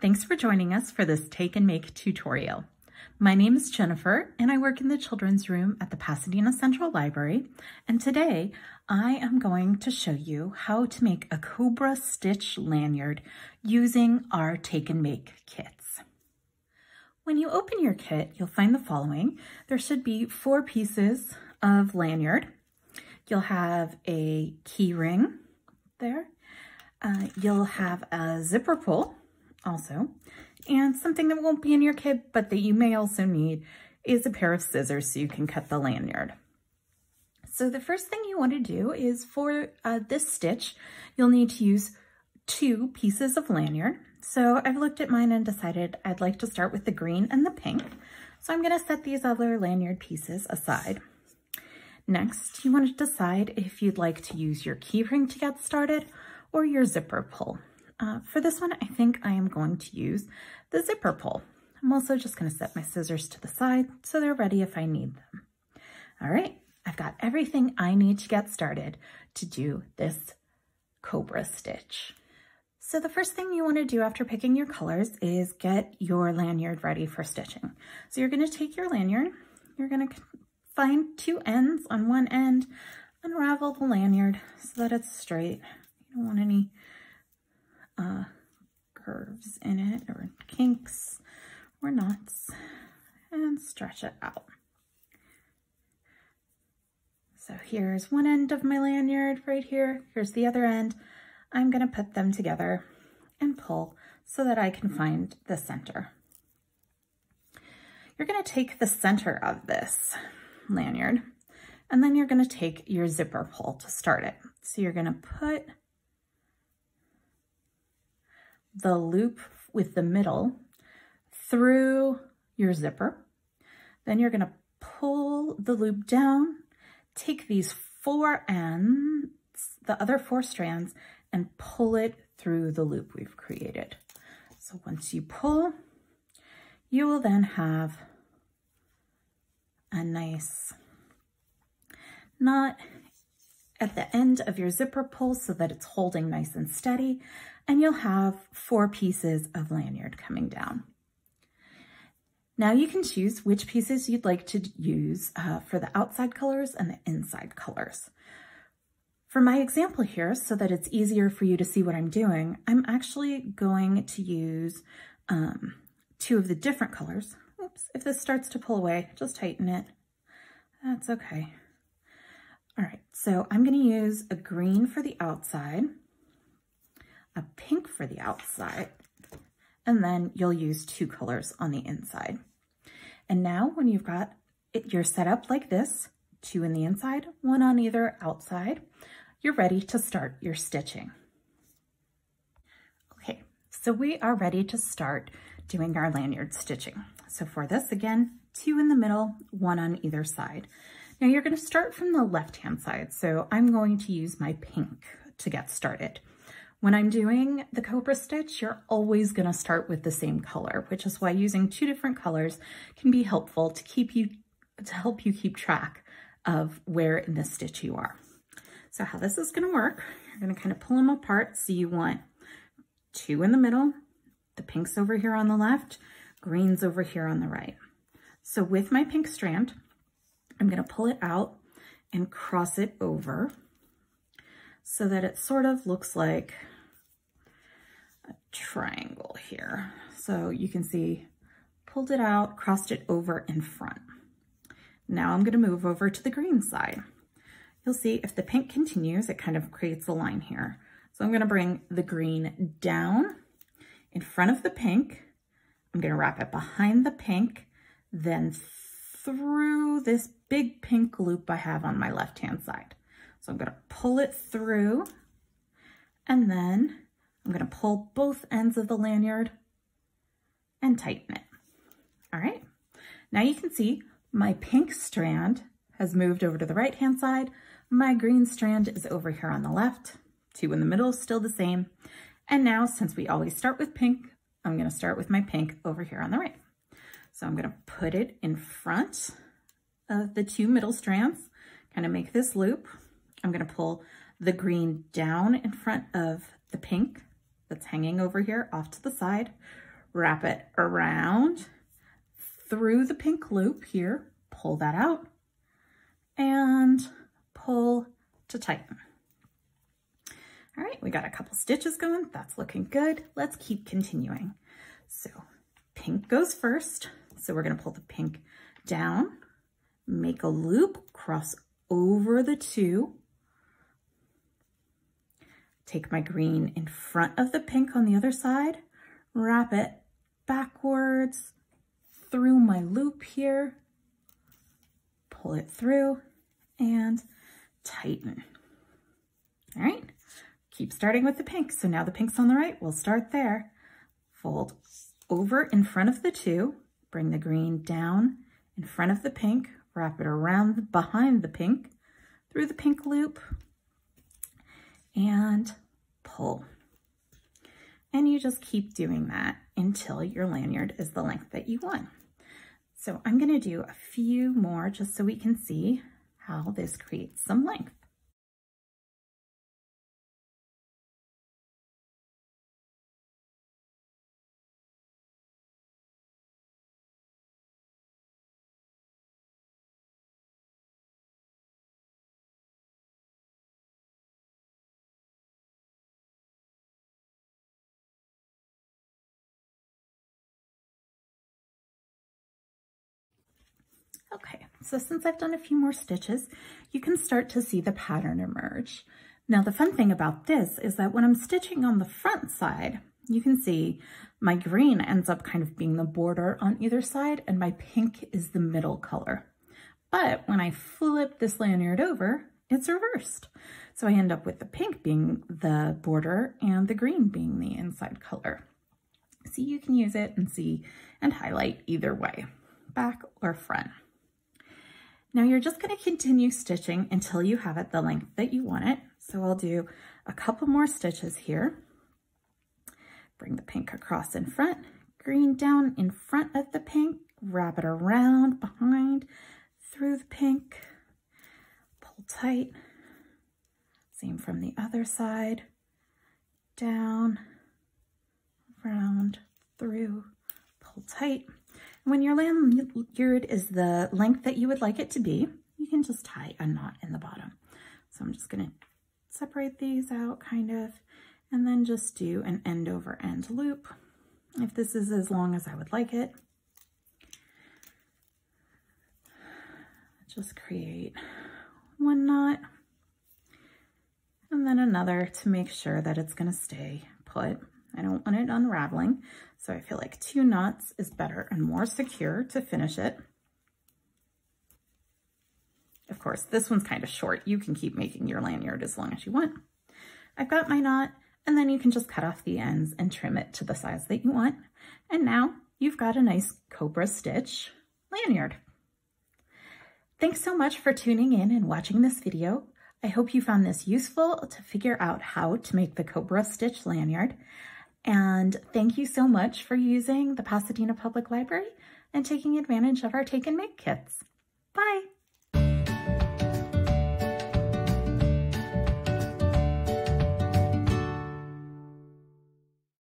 Thanks for joining us for this Take and Make tutorial. My name is Jennifer and I work in the children's room at the Pasadena Central Library, and today I am going to show you how to make a Cobra stitch lanyard using our Take and Make kits. When you open your kit, you'll find the following. There should be 4 pieces of lanyard. You'll have a key ring there. You'll have a zipper pull also, and something that won't be in your kit but that you may also need is a pair of scissors so you can cut the lanyard. So the first thing you want to do is for this stitch, you'll need to use 2 pieces of lanyard. So I've looked at mine and decided I'd like to start with the green and the pink. So I'm going to set these other lanyard pieces aside. Next, you want to decide if you'd like to use your key ring to get started or your zipper pull. For this one, I think I am going to use the zipper pull. I'm also just going to set my scissors to the side so they're ready if I need them. All right, I've got everything I need to get started to do this Cobra stitch. So the first thing you want to do after picking your colors is get your lanyard ready for stitching. So you're going to take your lanyard, you're going to find 2 ends on one end, unravel the lanyard so that it's straight. You don't want any curves in it or kinks or knots, and stretch it out. So here's one end of my lanyard right here. Here's the other end. I'm going to put them together and pull so that I can find the center. You're going to take the center of this lanyard and then you're going to take your zipper pull to start it. So you're going to put the loop with the middle through your zipper. Then you're going to pull the loop down, take these 4 ends, the other 4 strands, and pull it through the loop we've created. So once you pull, you will then have a nice knot at the end of your zipper pull so that it's holding nice and steady, and you'll have 4 pieces of lanyard coming down. Now you can choose which pieces you'd like to use for the outside colors and the inside colors. For my example here, so that it's easier for you to see what I'm doing, I'm actually going to use 2 of the different colors. Oops, if this starts to pull away, just tighten it. That's okay. All right, so I'm going to use a green for the outside, a pink for the outside, and then you'll use 2 colors on the inside. And now when you've got it, you're set up like this, 2 in the inside, 1 on either outside, you're ready to start your stitching. Okay, so we are ready to start doing our lanyard stitching. So for this, again, 2 in the middle, 1 on either side. Now you're going to start from the left-hand side, so I'm going to use my pink to get started. When I'm doing the Cobra stitch, you're always going to start with the same color, which is why using 2 different colors can be helpful to help you keep track of where in the stitch you are. So how this is going to work, you're going to kind of pull them apart. So you want 2 in the middle, the pink's over here on the left, green's over here on the right. So with my pink strand, I'm going to pull it out and cross it over so that it sort of looks like a triangle here. So you can see, pulled it out, crossed it over in front. Now I'm going to move over to the green side. You'll see if the pink continues, it kind of creates a line here. So I'm going to bring the green down in front of the pink. I'm going to wrap it behind the pink, then through this big pink loop I have on my left-hand side. So I'm going to pull it through, and then I'm going to pull both ends of the lanyard and tighten it. All right, now you can see my pink strand has moved over to the right-hand side. My green strand is over here on the left. 2 in the middle, still the same. And now, since we always start with pink, I'm going to start with my pink over here on the right. So I'm going to put it in front of the 2 middle strands, kind of make this loop. I'm going to pull the green down in front of the pink that's hanging over here off to the side, wrap it around through the pink loop here, pull that out, and pull to tighten. All right, we got a couple stitches going. That's looking good. Let's keep continuing. So pink goes first. So we're gonna pull the pink down, make a loop, cross over the two, take my green in front of the pink on the other side, wrap it backwards through my loop here, pull it through, and tighten. All right, keep starting with the pink. So now the pink's on the right, we'll start there. Fold over in front of the two, bring the green down in front of the pink, wrap it around behind the pink, through the pink loop, and pull. And you just keep doing that until your lanyard is the length that you want. So I'm gonna do a few more just so we can see how this creates some length. Okay, so since I've done a few more stitches, you can start to see the pattern emerge. Now the fun thing about this is that when I'm stitching on the front side, you can see my green ends up kind of being the border on either side and my pink is the middle color. But when I flip this lanyard over, it's reversed. So I end up with the pink being the border and the green being the inside color. So you can use it and see and highlight either way, back or front. Now you're just going to continue stitching until you have it the length that you want it. So I'll do a couple more stitches here. Bring the pink across in front, green down in front of the pink, wrap it around behind, through the pink, pull tight. Same from the other side, down, round, through, pull tight. When your lanyard is the length that you would like it to be, you can just tie a knot in the bottom. So I'm just gonna separate these out kind of, and then just do an end over end loop. If this is as long as I would like it, just create one knot and then another to make sure that it's gonna stay put. I don't want it unraveling, so I feel like 2 knots is better and more secure to finish it. Of course, this one's kind of short. You can keep making your lanyard as long as you want. I've got my knot, and then you can just cut off the ends and trim it to the size that you want. And now you've got a nice Cobra stitch lanyard. Thanks so much for tuning in and watching this video. I hope you found this useful to figure out how to make the Cobra stitch lanyard. And thank you so much for using the Pasadena Public Library and taking advantage of our Take and Make kits. Bye!